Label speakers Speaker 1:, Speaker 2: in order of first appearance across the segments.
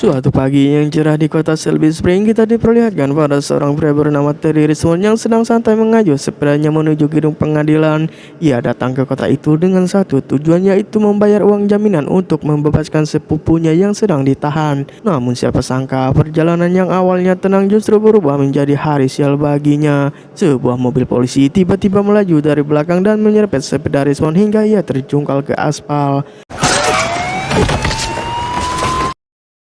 Speaker 1: Suatu pagi yang cerah di kota Silver Spring, kita diperlihatkan pada seorang pria bernama Terry Richmond yang sedang santai mengayuh sepedanya menuju gedung pengadilan. Ia datang ke kota itu dengan satu tujuan, yaitu membayar uang jaminan untuk membebaskan sepupunya yang sedang ditahan. Namun siapa sangka perjalanan yang awalnya tenang justru berubah menjadi hari sial baginya. Sebuah mobil polisi tiba-tiba melaju dari belakang dan menyerempet sepeda Richmond hingga ia terjungkal ke aspal.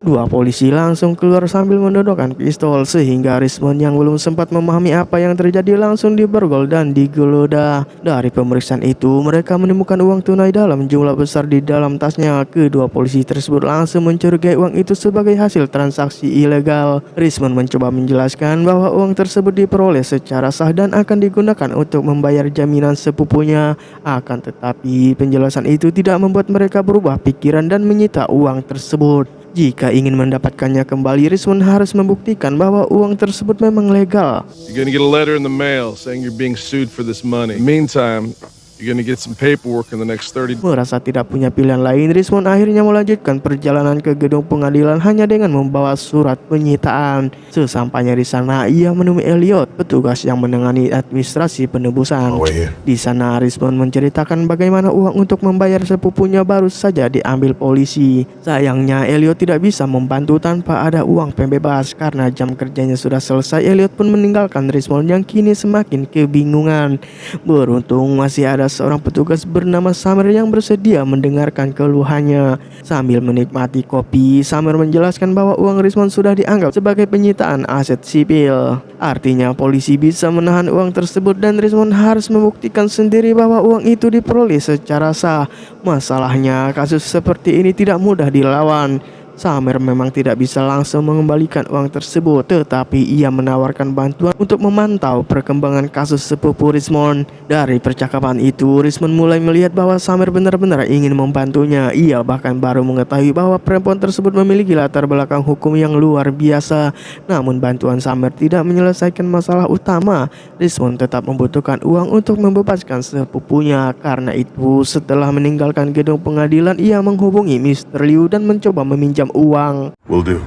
Speaker 1: Dua polisi langsung keluar sambil menodongkan pistol, sehingga Richmond yang belum sempat memahami apa yang terjadi langsung diborgol dan digeledah. Dari pemeriksaan itu, mereka menemukan uang tunai dalam jumlah besar di dalam tasnya. Kedua polisi tersebut langsung mencurigai uang itu sebagai hasil transaksi ilegal. Richmond mencoba menjelaskan bahwa uang tersebut diperoleh secara sah dan akan digunakan untuk membayar jaminan sepupunya. Akan tetapi, penjelasan itu tidak membuat mereka berubah pikiran dan menyita uang tersebut. Jika ingin mendapatkannya kembali, Richmond harus membuktikan bahwa uang tersebut memang legal.
Speaker 2: You're gonna get a letter in the mail saying you're being sued for this money. Meantime, you're gonna get some paperwork in the next 30 days.
Speaker 1: Merasa tidak punya pilihan lain, Richmond akhirnya melanjutkan perjalanan ke gedung pengadilan hanya dengan membawa surat penyitaan. Sesampainya di sana, ia menemui Elliot, petugas yang menangani administrasi penebusan. Di sana, Richmond menceritakan bagaimana uang untuk membayar sepupunya baru saja diambil polisi. Sayangnya, Elliot tidak bisa membantu tanpa ada uang pembebas. Karena jam kerjanya sudah selesai, Elliot pun meninggalkan Richmond yang kini semakin kebingungan. Beruntung masih ada seorang petugas bernama Summer yang bersedia mendengarkan keluhannya. Sambil menikmati kopi, Summer menjelaskan bahwa uang Richmond sudah dianggap sebagai penyitaan aset sipil. Artinya polisi bisa menahan uang tersebut dan Richmond harus membuktikan sendiri bahwa uang itu diperoleh secara sah. Masalahnya, kasus seperti ini tidak mudah dilawan. Summer memang tidak bisa langsung mengembalikan uang tersebut, tetapi ia menawarkan bantuan untuk memantau perkembangan kasus sepupu Richmond. Dari percakapan itu, Richmond mulai melihat bahwa Summer benar-benar ingin membantunya. Ia bahkan baru mengetahui bahwa perempuan tersebut memiliki latar belakang hukum yang luar biasa. Namun bantuan Summer tidak menyelesaikan masalah utama. Richmond tetap membutuhkan uang untuk membebaskan sepupunya. Karena itu, setelah meninggalkan gedung pengadilan, ia menghubungi Mr. Liu dan mencoba meminjam uang.
Speaker 3: Will do.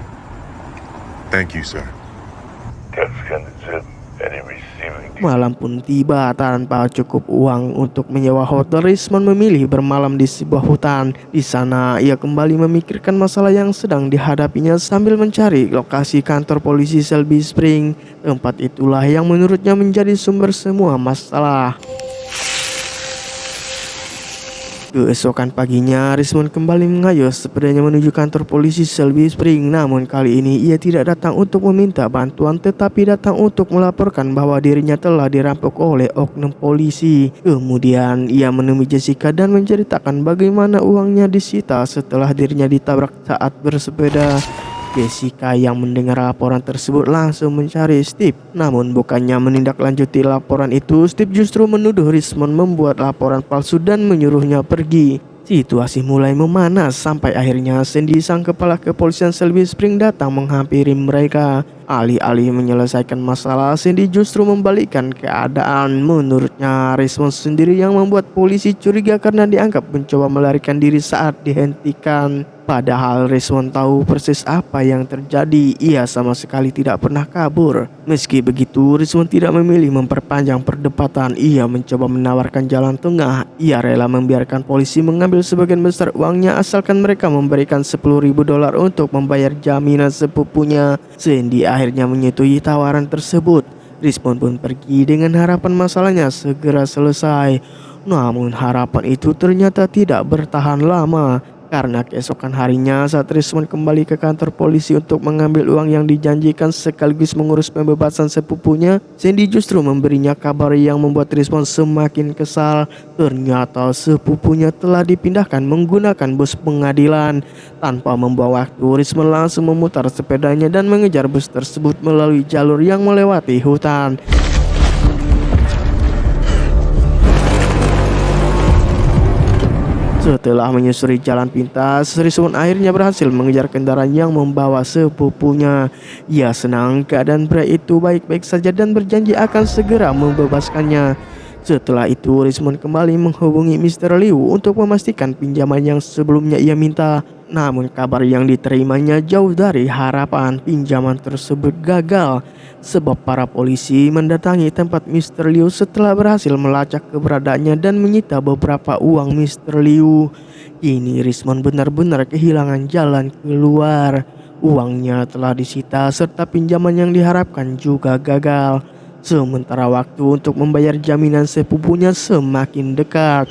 Speaker 3: Thank you, sir.
Speaker 1: Malam pun tiba tanpa cukup uang untuk menyewa hotel. Richmond memilih bermalam di sebuah hutan. Di sana ia kembali memikirkan masalah yang sedang dihadapinya sambil mencari lokasi kantor polisi Silver Spring. Tempat itulah yang menurutnya menjadi sumber semua masalah. Keesokan paginya, Richmond kembali mengayuh sepedanya menuju kantor polisi Silver Spring. Namun kali ini ia tidak datang untuk meminta bantuan, tetapi datang untuk melaporkan bahwa dirinya telah dirampok oleh oknum polisi. Kemudian ia menemui Jessica dan menceritakan bagaimana uangnya disita setelah dirinya ditabrak saat bersepeda. Jessica yang mendengar laporan tersebut langsung mencari Steve. Namun bukannya menindaklanjuti laporan itu, Steve justru menuduh Richmond membuat laporan palsu dan menyuruhnya pergi. Situasi mulai memanas sampai akhirnya Sandy, sang kepala kepolisian Silver Spring, datang menghampiri mereka. Alih-alih menyelesaikan masalah, Sandy justru membalikkan keadaan. Menurutnya, Richmond sendiri yang membuat polisi curiga karena dianggap mencoba melarikan diri saat dihentikan. Padahal Richmond tahu persis apa yang terjadi. Ia sama sekali tidak pernah kabur. Meski begitu, Richmond tidak memilih memperpanjang perdebatan. Ia mencoba menawarkan jalan tengah. Ia rela membiarkan polisi mengambil sebagian besar uangnya asalkan mereka memberikan $10.000 untuk membayar jaminan sepupunya. Sandy akhirnya menyetujui tawaran tersebut. Richmond pun pergi dengan harapan masalahnya segera selesai. Namun harapan itu ternyata tidak bertahan lama. Karena keesokan harinya saat Richmond kembali ke kantor polisi untuk mengambil uang yang dijanjikan sekaligus mengurus pembebasan sepupunya, Sandy justru memberinya kabar yang membuat Richmond semakin kesal. Ternyata sepupunya telah dipindahkan menggunakan bus pengadilan. Tanpa membuang waktu, Richmond langsung memutar sepedanya dan mengejar bus tersebut melalui jalur yang melewati hutan. Setelah menyusuri jalan pintas, Richmond akhirnya berhasil mengejar kendaraan yang membawa sepupunya. Ia senang keadaan pria itu baik-baik saja dan berjanji akan segera membebaskannya. Setelah itu, Rismond kembali menghubungi Mr. Liu untuk memastikan pinjaman yang sebelumnya ia minta. Namun kabar yang diterimanya jauh dari harapan. Pinjaman tersebut gagal sebab para polisi mendatangi tempat Mr. Liu setelah berhasil melacak keberadaannya dan menyita beberapa uang Mr. Liu. Kini Rismond benar-benar kehilangan jalan keluar. Uangnya telah disita serta pinjaman yang diharapkan juga gagal. Sementara waktu untuk membayar jaminan sepupunya semakin dekat.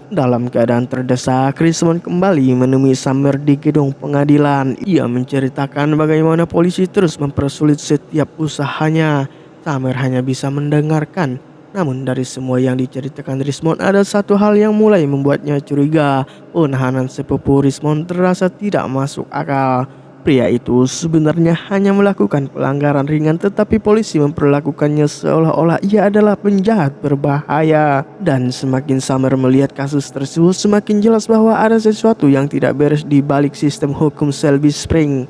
Speaker 1: Dalam keadaan terdesak, Rismond kembali menemui Summer di gedung pengadilan. Ia menceritakan bagaimana polisi terus mempersulit setiap usahanya. Summer hanya bisa mendengarkan. Namun dari semua yang diceritakan Rismond, ada satu hal yang mulai membuatnya curiga. Penahanan sepupu Rismond terasa tidak masuk akal. Pria itu sebenarnya hanya melakukan pelanggaran ringan, tetapi polisi memperlakukannya seolah-olah ia adalah penjahat berbahaya. Dan semakin Summer melihat kasus tersebut, semakin jelas bahwa ada sesuatu yang tidak beres di balik sistem hukum Shelby Spring.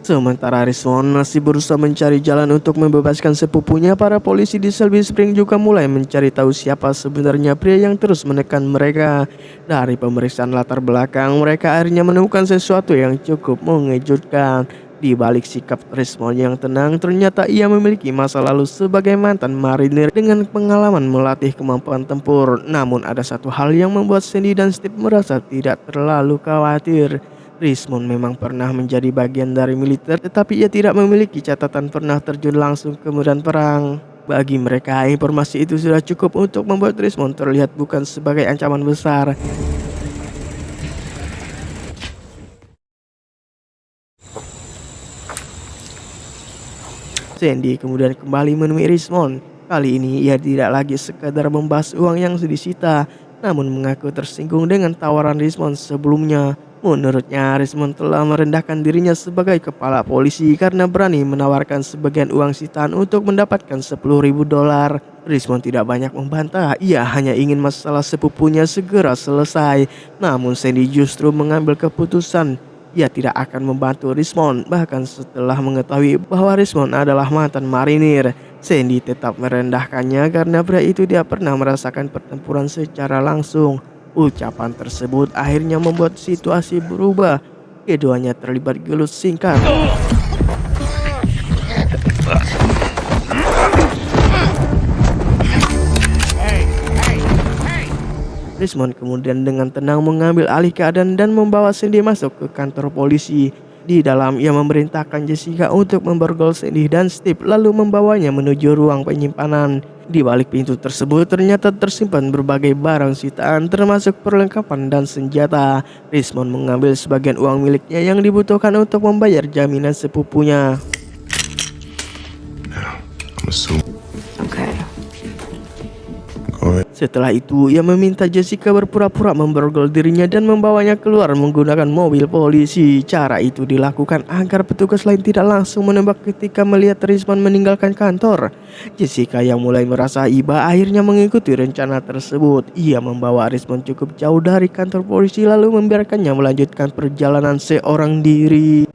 Speaker 1: Sementara Rismond masih berusaha mencari jalan untuk membebaskan sepupunya, para polisi di Shelby Spring juga mulai mencari tahu siapa sebenarnya pria yang terus menekan mereka. Dari pemeriksaan latar belakang, mereka akhirnya menemukan sesuatu yang cukup mengejutkan. Di balik sikap Rismond yang tenang, ternyata ia memiliki masa lalu sebagai mantan marinir dengan pengalaman melatih kemampuan tempur. Namun ada satu hal yang membuat Sandy dan Steve merasa tidak terlalu khawatir. Rismond memang pernah menjadi bagian dari militer, tetapi ia tidak memiliki catatan pernah terjun langsung ke medan perang. Bagi mereka, informasi itu sudah cukup untuk membuat Rismond terlihat bukan sebagai ancaman besar. Sandy kemudian kembali menemui Rismond. Kali ini ia tidak lagi sekadar membahas uang yang disita, namun mengaku tersinggung dengan tawaran Rismond sebelumnya. Menurutnya, Rismond telah merendahkan dirinya sebagai kepala polisi karena berani menawarkan sebagian uang sitaan untuk mendapatkan $10.000. Rismond tidak banyak membantah, ia hanya ingin masalah sepupunya segera selesai. Namun Sandy justru mengambil keputusan. Ia tidak akan membantu Rismond, bahkan setelah mengetahui bahwa Rismond adalah mantan marinir. Sandy tetap merendahkannya karena pria itu tidak pernah merasakan pertempuran secara langsung. Ucapan tersebut akhirnya membuat situasi berubah. Keduanya terlibat gelut singkat. Rismond kemudian dengan tenang mengambil alih keadaan dan membawa Sandy masuk ke kantor polisi. Di dalam, ia memerintahkan Jessica untuk memborgol Sandy dan Steve, lalu membawanya menuju ruang penyimpanan. Di balik pintu tersebut ternyata tersimpan berbagai barang sitaan termasuk perlengkapan dan senjata. Rismond mengambil sebagian uang miliknya yang dibutuhkan untuk membayar jaminan sepupunya. Setelah itu, ia meminta Jessica berpura-pura memborgol dirinya dan membawanya keluar menggunakan mobil polisi. Cara itu dilakukan agar petugas lain tidak langsung menembak ketika melihat Rismond meninggalkan kantor. Jessica yang mulai merasa iba akhirnya mengikuti rencana tersebut. Ia membawa Rismond cukup jauh dari kantor polisi lalu membiarkannya melanjutkan perjalanan seorang diri.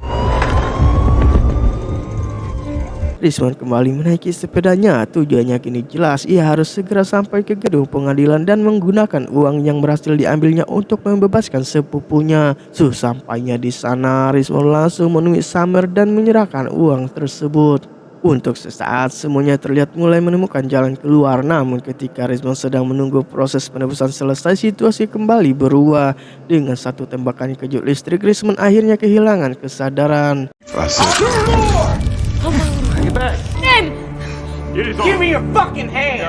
Speaker 1: Rismond kembali menaiki sepedanya. Tujuannya kini jelas, ia harus segera sampai ke gedung pengadilan dan menggunakan uang yang berhasil diambilnya untuk membebaskan sepupunya. Sesampainya di sana, Rismond langsung menemui Summer dan menyerahkan uang tersebut. Untuk sesaat semuanya terlihat mulai menemukan jalan keluar. Namun ketika Rismond sedang menunggu proses penebusan selesai, situasi kembali berubah. Dengan satu tembakan kejut listrik, Rismond akhirnya kehilangan kesadaran.
Speaker 4: Name! Give me your fucking hand!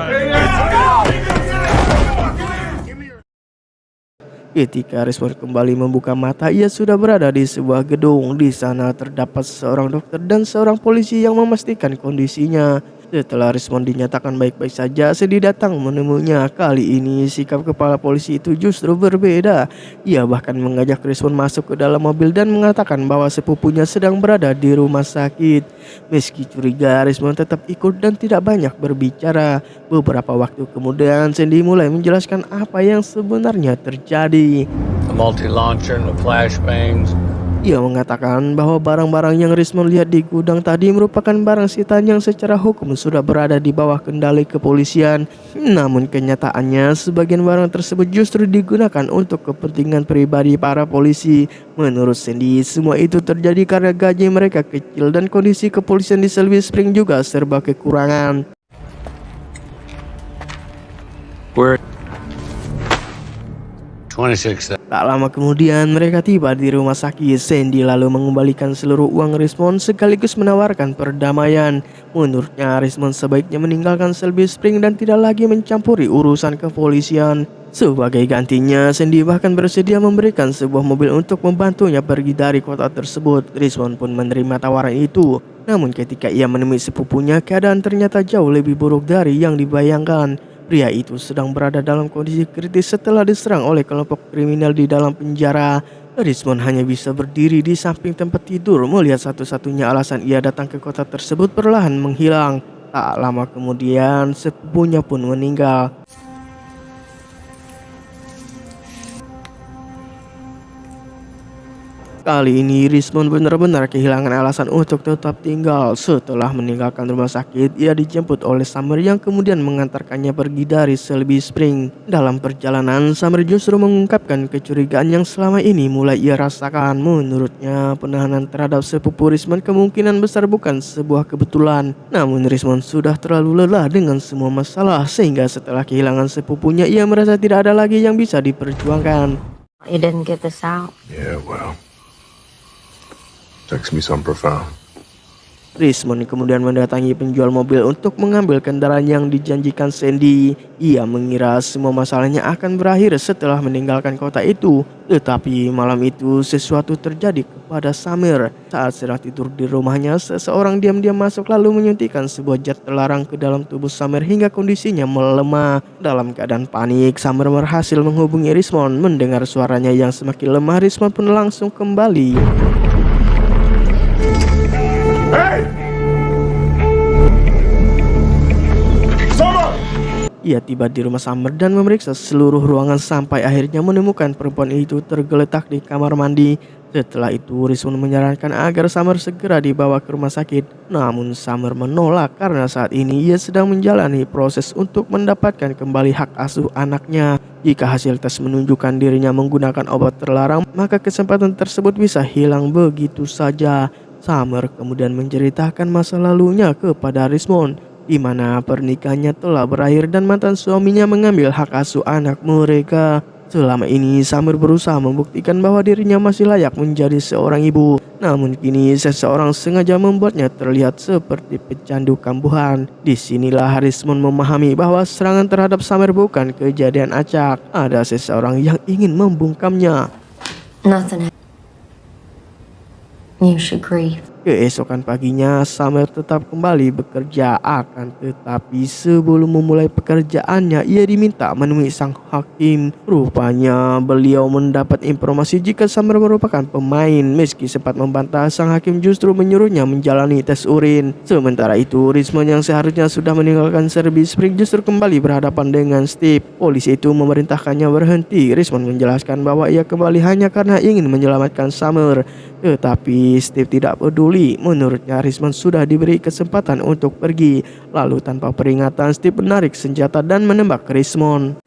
Speaker 1: Ketika Rismond kembali membuka mata, ia sudah berada di sebuah gedung. Di sana terdapat seorang dokter dan seorang polisi yang memastikan kondisinya. Setelah Rismond dinyatakan baik-baik saja, Sandy datang menemuinya. Kali ini sikap kepala polisi itu justru berbeda. Ia bahkan mengajak Rismond masuk ke dalam mobil dan mengatakan bahwa sepupunya sedang berada di rumah sakit. Meski curiga, Rismond tetap ikut dan tidak banyak berbicara. Beberapa waktu kemudian, Sandy mulai menjelaskan apa yang sebenarnya terjadi.
Speaker 5: The multi-launcher and the flashbangs,
Speaker 1: Ia mengatakan bahwa barang-barang yang Rismond lihat di gudang tadi merupakan barang sitaan yang secara hukum sudah berada di bawah kendali kepolisian. Namun kenyataannya sebagian barang tersebut justru digunakan untuk kepentingan pribadi para polisi. Menurut Sandy, semua itu terjadi karena gaji mereka kecil dan kondisi kepolisian di Silver Spring juga serba kekurangan.
Speaker 5: We're 26.
Speaker 1: Tak lama kemudian mereka tiba di rumah sakit. Sandy lalu mengembalikan seluruh uang Rismond sekaligus menawarkan perdamaian. Menurutnya Rismond sebaiknya meninggalkan Silver Spring dan tidak lagi mencampuri urusan kepolisian. Sebagai gantinya, Sandy bahkan bersedia memberikan sebuah mobil untuk membantunya pergi dari kota tersebut. Rismond pun menerima tawaran itu. Namun ketika ia menemui sepupunya, keadaan ternyata jauh lebih buruk dari yang dibayangkan. Pria itu sedang berada dalam kondisi kritis setelah diserang oleh kelompok kriminal di dalam penjara. Rismond hanya bisa berdiri di samping tempat tidur melihat satu-satunya alasan ia datang ke kota tersebut perlahan menghilang. Tak lama kemudian sepupunya pun meninggal. Kali ini Rismond benar-benar kehilangan alasan untuk tetap tinggal. Setelah meninggalkan rumah sakit, ia dijemput oleh Summer yang kemudian mengantarkannya pergi dari Silver Spring. Dalam perjalanan, Summer justru mengungkapkan kecurigaan yang selama ini mulai ia rasakan. Menurutnya, penahanan terhadap sepupu Rismond kemungkinan besar bukan sebuah kebetulan. Namun Rismond sudah terlalu lelah dengan semua masalah, sehingga setelah kehilangan sepupunya, ia merasa tidak ada lagi yang bisa diperjuangkan.
Speaker 6: You didn't get this out.
Speaker 3: Yeah, well. Text me something profound.
Speaker 1: Rismond kemudian mendatangi penjual mobil untuk mengambil kendaraan yang dijanjikan Sandy. Ia mengira semua masalahnya akan berakhir setelah meninggalkan kota itu. Tetapi malam itu sesuatu terjadi kepada Summer. Saat sedang tidur di rumahnya, seseorang diam-diam masuk lalu menyuntikkan sebuah zat terlarang ke dalam tubuh Summer hingga kondisinya melemah. Dalam keadaan panik, Summer berhasil menghubungi Rismond. Mendengar suaranya yang semakin lemah, Rismond pun langsung kembali. Ia tiba di rumah Summer dan memeriksa seluruh ruangan sampai akhirnya menemukan perempuan itu tergeletak di kamar mandi. Setelah itu Rismond menyarankan agar Summer segera dibawa ke rumah sakit. Namun Summer menolak karena saat ini ia sedang menjalani proses untuk mendapatkan kembali hak asuh anaknya. Jika hasil tes menunjukkan dirinya menggunakan obat terlarang, maka kesempatan tersebut bisa hilang begitu saja. Summer kemudian menceritakan masa lalunya kepada Rismond, di mana pernikahannya telah berakhir dan mantan suaminya mengambil hak asuh anak mereka. Selama ini Summer berusaha membuktikan bahwa dirinya masih layak menjadi seorang ibu. Namun kini seseorang sengaja membuatnya terlihat seperti pecandu kambuhan. Disinilah Rismond memahami bahwa serangan terhadap Summer bukan kejadian acak. Ada seseorang yang ingin membungkamnya.
Speaker 6: Nothing. You should grieve.
Speaker 1: Keesokan paginya, Summer tetap kembali bekerja. Akan tetapi sebelum memulai pekerjaannya, ia diminta menemui sang hakim. Rupanya beliau mendapat informasi jika Summer merupakan pemain. Meski sempat membantah, sang hakim justru menyuruhnya menjalani tes urin. Sementara itu, Rismond yang seharusnya sudah meninggalkan Silver Spring justru kembali berhadapan dengan Steve. Polisi itu memerintahkannya berhenti. Rismond menjelaskan bahwa ia kembali hanya karena ingin menyelamatkan Summer. Tetapi Steve tidak peduli. Menurutnya Rismond sudah diberi kesempatan untuk pergi. Lalu tanpa peringatan Steve menarik senjata dan menembak Rismond.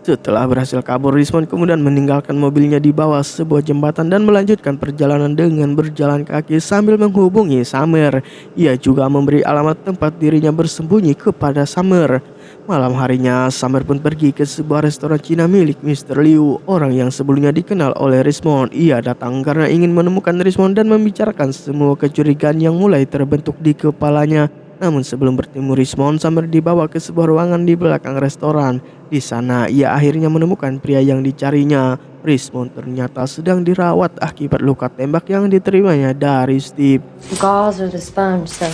Speaker 1: Setelah berhasil kabur, Rismond kemudian meninggalkan mobilnya di bawah sebuah jembatan dan melanjutkan perjalanan dengan berjalan kaki sambil menghubungi Summer. Ia juga memberi alamat tempat dirinya bersembunyi kepada Summer. Malam harinya, Summer pun pergi ke sebuah restoran Cina milik Mr. Liu, orang yang sebelumnya dikenal oleh Rismond. Ia datang karena ingin menemukan Rismond dan membicarakan semua kecurigaan yang mulai terbentuk di kepalanya. Namun sebelum bertemu Rismond, Summer dibawa ke sebuah ruangan di belakang restoran. Di sana ia akhirnya menemukan pria yang dicarinya. Rismond ternyata sedang dirawat akibat luka tembak yang diterimanya dari Steve.
Speaker 6: Gauze or the sponge, so.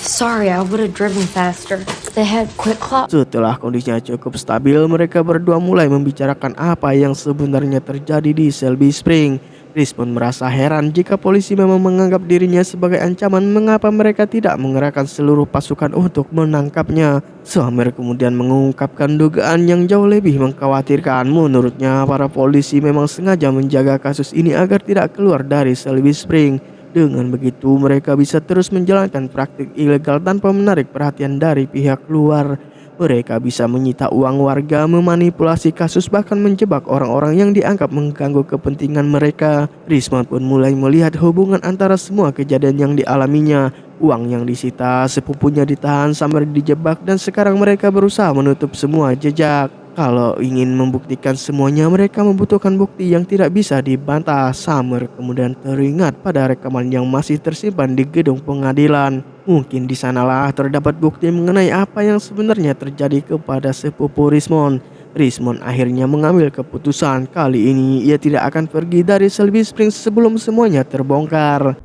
Speaker 6: Sorry, I would have driven faster. They had quick clock.
Speaker 1: Setelah kondisinya cukup stabil, mereka berdua mulai membicarakan apa yang sebenarnya terjadi di Silver Spring. Rismond merasa heran jika polisi memang menganggap dirinya sebagai ancaman, mengapa mereka tidak mengerahkan seluruh pasukan untuk menangkapnya. Summer kemudian mengungkapkan dugaan yang jauh lebih mengkhawatirkan. Menurutnya, para polisi memang sengaja menjaga kasus ini agar tidak keluar dari Shelby Spring. Dengan begitu, mereka bisa terus menjalankan praktik ilegal tanpa menarik perhatian dari pihak luar. Mereka bisa menyita uang warga, memanipulasi kasus, bahkan menjebak orang-orang yang dianggap mengganggu kepentingan mereka. Rismond pun mulai melihat hubungan antara semua kejadian yang dialaminya. Uang yang disita, sepupunya ditahan, Summer dijebak, dan sekarang mereka berusaha menutup semua jejak. Kalau ingin membuktikan semuanya, mereka membutuhkan bukti yang tidak bisa dibantah. Summer kemudian teringat pada rekaman yang masih tersimpan di gedung pengadilan. Mungkin di sanalah terdapat bukti mengenai apa yang sebenarnya terjadi kepada sepupu Rismond. Rismond akhirnya mengambil keputusan. Kali ini ia tidak akan pergi dari Shelby Springs sebelum semuanya terbongkar.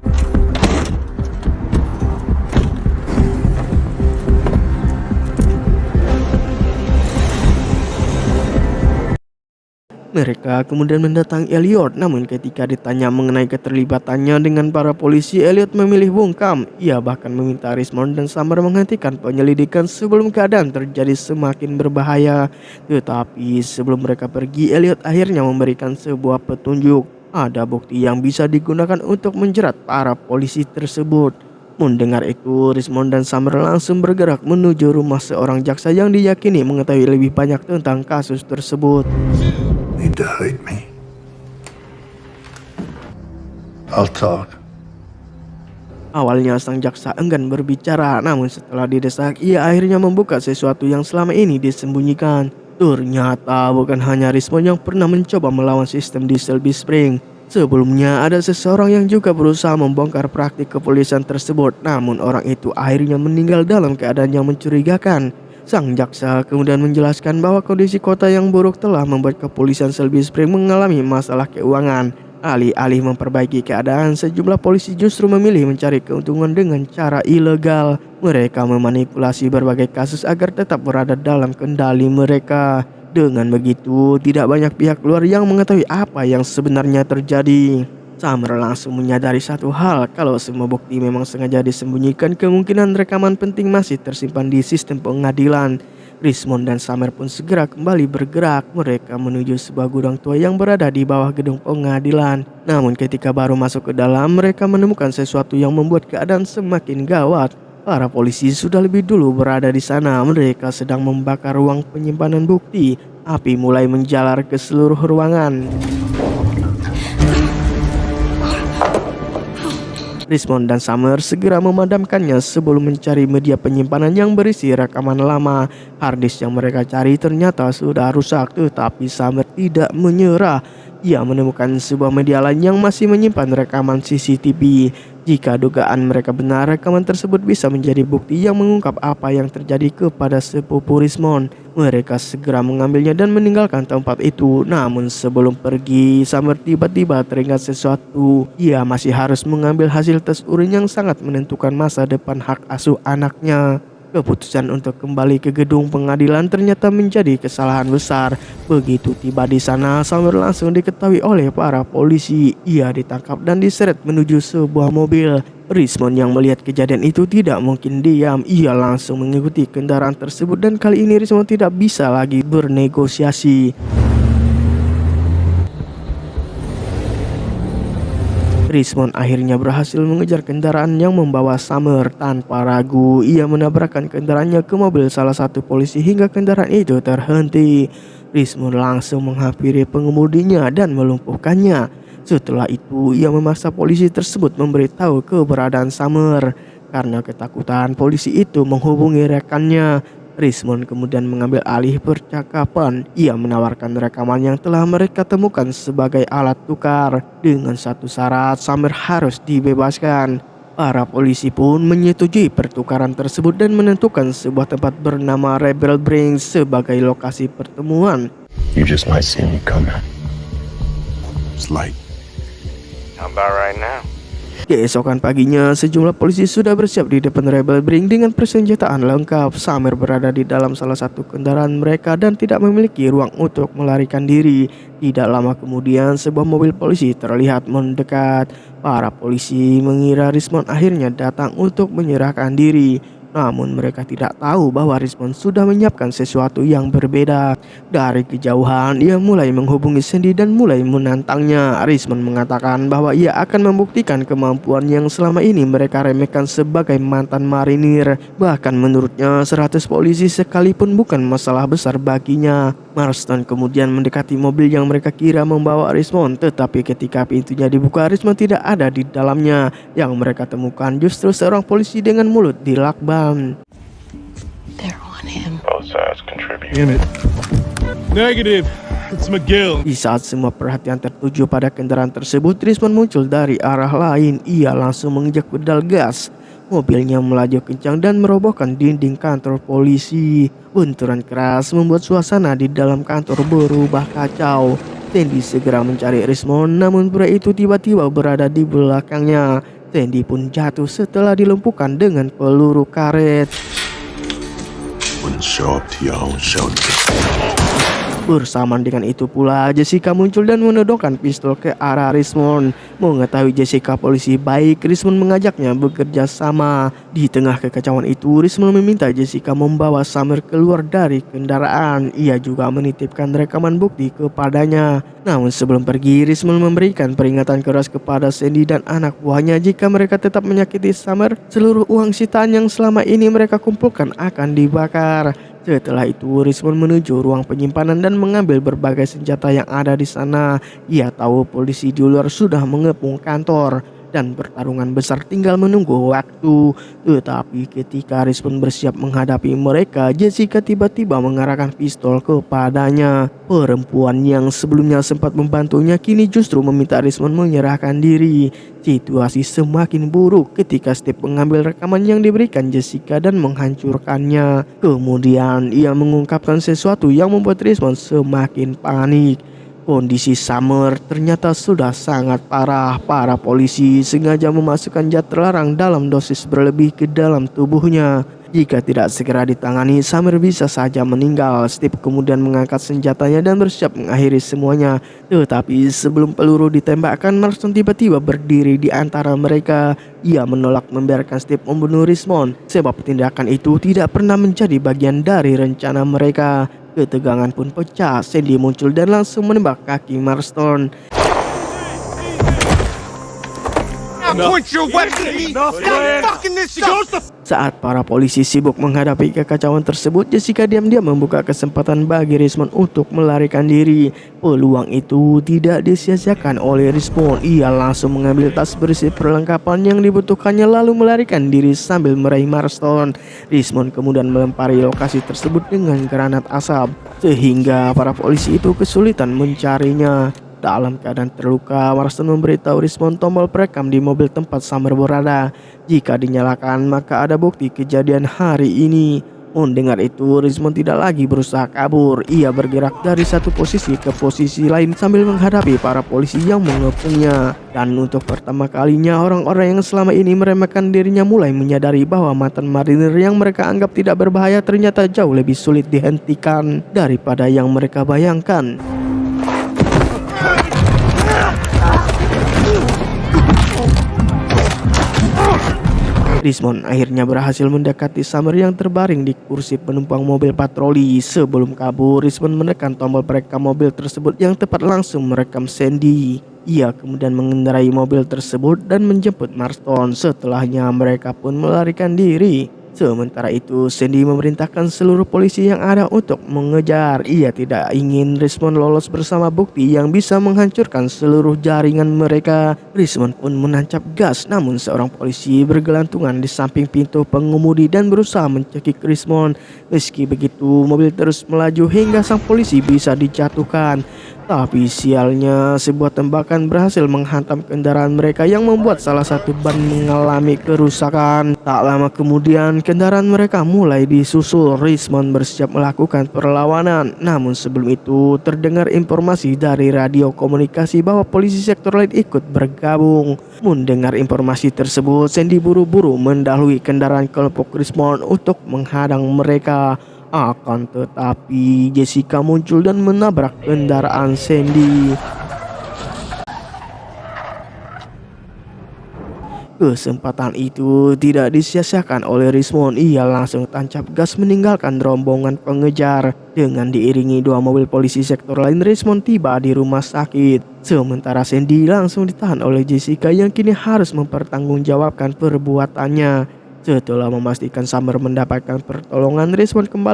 Speaker 1: Mereka kemudian mendatangi Elliot, namun ketika ditanya mengenai keterlibatannya dengan para polisi, Elliot memilih bungkam. Ia bahkan meminta Rismond dan Summer menghentikan penyelidikan sebelum keadaan terjadi semakin berbahaya. Tetapi sebelum mereka pergi, Elliot akhirnya memberikan sebuah petunjuk. Ada bukti yang bisa digunakan untuk menjerat para polisi tersebut. Mendengar itu, Rismond dan Summer langsung bergerak menuju rumah seorang jaksa yang diyakini mengetahui lebih banyak tentang kasus tersebut.
Speaker 7: Need to hide me. I'll talk.
Speaker 1: Awalnya sang jaksa enggan berbicara, namun setelah didesak, ia akhirnya membuka sesuatu yang selama ini disembunyikan. Ternyata bukan hanya Rismond yang pernah mencoba melawan sistem di Shelby Spring. Sebelumnya ada seseorang yang juga berusaha membongkar praktik kepolisian tersebut, namun orang itu akhirnya meninggal dalam keadaan yang mencurigakan. Sang jaksa kemudian menjelaskan bahwa kondisi kota yang buruk telah membuat kepolisian Shelby Spring mengalami masalah keuangan. Alih-alih memperbaiki keadaan, sejumlah polisi justru memilih mencari keuntungan dengan cara ilegal. Mereka memanipulasi berbagai kasus agar tetap berada dalam kendali mereka. Dengan begitu, tidak banyak pihak luar yang mengetahui apa yang sebenarnya terjadi. Summer langsung menyadari satu hal, kalau semua bukti memang sengaja disembunyikan, kemungkinan rekaman penting masih tersimpan di sistem pengadilan. Rismond dan Summer pun segera kembali bergerak. Mereka menuju sebuah gudang tua yang berada di bawah gedung pengadilan. Namun ketika baru masuk ke dalam, mereka menemukan sesuatu yang membuat keadaan semakin gawat. Para polisi sudah lebih dulu berada di sana. Mereka sedang membakar ruang penyimpanan bukti. Api mulai menjalar ke seluruh ruangan. Rismond dan Summer segera memadamkannya sebelum mencari media penyimpanan yang berisi rekaman lama. Harddisk yang mereka cari ternyata sudah rusak, tetapi Summer tidak menyerah. Ia menemukan sebuah media lain yang masih menyimpan rekaman CCTV. Jika dugaan mereka benar, rekaman tersebut bisa menjadi bukti yang mengungkap apa yang terjadi kepada sepupu Rismond. Mereka segera mengambilnya dan meninggalkan tempat itu. Namun sebelum pergi, Summer tiba-tiba teringat sesuatu. Ia masih harus mengambil hasil tes urin yang sangat menentukan masa depan hak asuh anaknya. Keputusan untuk kembali ke gedung pengadilan ternyata menjadi kesalahan besar. Begitu tiba di sana, Summer langsung diketahui oleh para polisi. Ia ditangkap dan diseret menuju sebuah mobil. Rismond yang melihat kejadian itu tidak mungkin diam. Ia langsung mengikuti kendaraan tersebut dan kali ini Rismond tidak bisa lagi bernegosiasi. Rismond akhirnya berhasil mengejar kendaraan yang membawa Summer. Tanpa ragu, ia menabrakkan kendaraannya ke mobil salah satu polisi hingga kendaraan itu terhenti. Rismond langsung menghampiri pengemudinya dan melumpuhkannya. Setelah itu, ia memaksa polisi tersebut memberitahu keberadaan Summer. Karena ketakutan, polisi itu menghubungi rekannya. Rismond kemudian mengambil alih percakapan. Ia menawarkan rekaman yang telah mereka temukan sebagai alat tukar. Dengan satu syarat, Summer harus dibebaskan. Para polisi pun menyetujui pertukaran tersebut dan menentukan sebuah tempat bernama Rebel Springs sebagai lokasi pertemuan.
Speaker 7: You just might see me coming. It's light.
Speaker 5: How about right now?
Speaker 1: Keesokan paginya, sejumlah polisi sudah bersiap di depan Rebel Bring dengan persenjataan lengkap. Summer berada di dalam salah satu kendaraan mereka dan tidak memiliki ruang untuk melarikan diri. Tidak lama kemudian, sebuah mobil polisi terlihat mendekat. Para polisi mengira Rismond akhirnya datang untuk menyerahkan diri. Namun mereka tidak tahu bahwa Rismond sudah menyiapkan sesuatu yang berbeda. Dari kejauhan, ia mulai menghubungi Sandy dan mulai menantangnya. Rismond mengatakan bahwa ia akan membuktikan kemampuan yang selama ini mereka remehkan sebagai mantan marinir. Bahkan menurutnya 100 polisi sekalipun bukan masalah besar baginya. Marston kemudian mendekati mobil yang mereka kira membawa Rismond, tetapi ketika pintunya dibuka, Rismond tidak ada di dalamnya. Yang mereka temukan justru seorang polisi dengan mulut dilakban.
Speaker 6: They're on him.
Speaker 3: Both sides contribute.
Speaker 2: Damn it. Negative. It's McGill.
Speaker 1: Di saat semua perhatian tertuju pada kendaraan tersebut, Rismond muncul dari arah lain. Ia langsung menginjak pedal gas. Mobilnya melaju kencang dan merobohkan dinding kantor polisi. Benturan keras membuat suasana di dalam kantor berubah kacau. Sandy segera mencari Rismond, namun pria itu tiba-tiba berada di belakangnya. Sandy pun jatuh setelah dilumpuhkan dengan peluru karet.
Speaker 3: Wouldn't show up to your own show.
Speaker 1: Bersamaan dengan itu pula, Jessica muncul dan menodongkan pistol ke arah Rismond. Mengetahui Jessica polisi baik, Rismond mengajaknya bekerja sama. Di tengah kekacauan itu, Rismond meminta Jessica membawa Summer keluar dari kendaraan. Ia juga menitipkan rekaman bukti kepadanya. Namun sebelum pergi, Rismond memberikan peringatan keras kepada Sandy dan anak buahnya jika mereka tetap menyakiti Summer, seluruh uang sitaan yang selama ini mereka kumpulkan akan dibakar. Setelah itu, Rismond menuju ruang penyimpanan dan mengambil berbagai senjata yang ada di sana. Ia tahu polisi di luar sudah mengepung kantor dan pertarungan besar tinggal menunggu waktu. Tetapi ketika Rismond bersiap menghadapi mereka, Jessica tiba-tiba mengarahkan pistol kepadanya. Perempuan yang sebelumnya sempat membantunya kini justru meminta Rismond menyerahkan diri. Situasi semakin buruk ketika Steve mengambil rekaman yang diberikan Jessica dan menghancurkannya. Kemudian ia mengungkapkan sesuatu yang membuat Rismond semakin panik. Kondisi Summer ternyata sudah sangat parah. Para polisi sengaja memasukkan zat terlarang dalam dosis berlebih ke dalam tubuhnya. Jika tidak segera ditangani, Summer bisa saja meninggal. Steve kemudian mengangkat senjatanya dan bersiap mengakhiri semuanya. Tetapi sebelum peluru ditembakkan, Marston tiba-tiba berdiri di antara mereka. Ia menolak membiarkan Steve membunuh Rismond, sebab tindakan itu tidak pernah menjadi bagian dari rencana mereka. Ketegangan pun pecah. Sandy muncul dan langsung menembak kaki Marston. Saat para polisi sibuk menghadapi kekacauan tersebut, Jessica diam-diam membuka kesempatan bagi Rismond untuk melarikan diri. Peluang itu tidak disia-siakan oleh Rismond. Ia langsung mengambil tas berisi perlengkapan yang dibutuhkannya lalu melarikan diri sambil meraih Marston. Rismond kemudian melempari lokasi tersebut dengan granat asap, sehingga para polisi itu kesulitan mencarinya. Dalam keadaan terluka, Marston memberitahu Rismond tombol perekam di mobil tempat Summer berada. Jika dinyalakan, maka ada bukti kejadian hari ini. Mendengar itu, Rismond tidak lagi berusaha kabur. Ia bergerak dari satu posisi ke posisi lain sambil menghadapi para polisi yang mengepungnya. Dan untuk pertama kalinya, orang-orang yang selama ini meremehkan dirinya mulai menyadari bahwa mantan marinir yang mereka anggap tidak berbahaya ternyata jauh lebih sulit dihentikan daripada yang mereka bayangkan. Rismond akhirnya berhasil mendekati Summer yang terbaring di kursi penumpang mobil patroli. Sebelum kabur, Rismond menekan tombol perekam mobil tersebut yang tepat langsung merekam Sandy. Ia kemudian mengendarai mobil tersebut dan menjemput Marston. Setelahnya mereka pun melarikan diri. Sementara itu, Sandy memerintahkan seluruh polisi yang ada untuk mengejar. Ia tidak ingin Rismond lolos bersama bukti yang bisa menghancurkan seluruh jaringan mereka. Rismond pun menancap gas, namun seorang polisi bergelantungan di samping pintu pengemudi dan berusaha mencekik Rismond. Meski begitu, mobil terus melaju hingga sang polisi bisa dijatuhkan. Tapi sialnya, sebuah tembakan berhasil menghantam kendaraan mereka yang membuat salah satu ban mengalami kerusakan. Tak lama kemudian, kendaraan mereka mulai disusul. Richmond bersiap melakukan perlawanan. Namun sebelum itu, terdengar informasi dari radio komunikasi bahwa polisi sektor lain ikut bergabung. Mendengar informasi tersebut, Sandy buru-buru mendahului kendaraan kelompok Richmond untuk menghadang mereka. Akan tetapi Jessica muncul dan menabrak kendaraan Sandy. Kesempatan itu tidak disia-siakan oleh Richmond. Ia langsung tancap gas meninggalkan rombongan pengejar. Dengan diiringi 2 mobil polisi sektor lain, Richmond tiba di rumah sakit. Sementara Sandy langsung ditahan oleh Jessica yang kini harus mempertanggungjawabkan perbuatannya. Setelah memastikan Summer mendapatkan pertolongan, Richmond kembali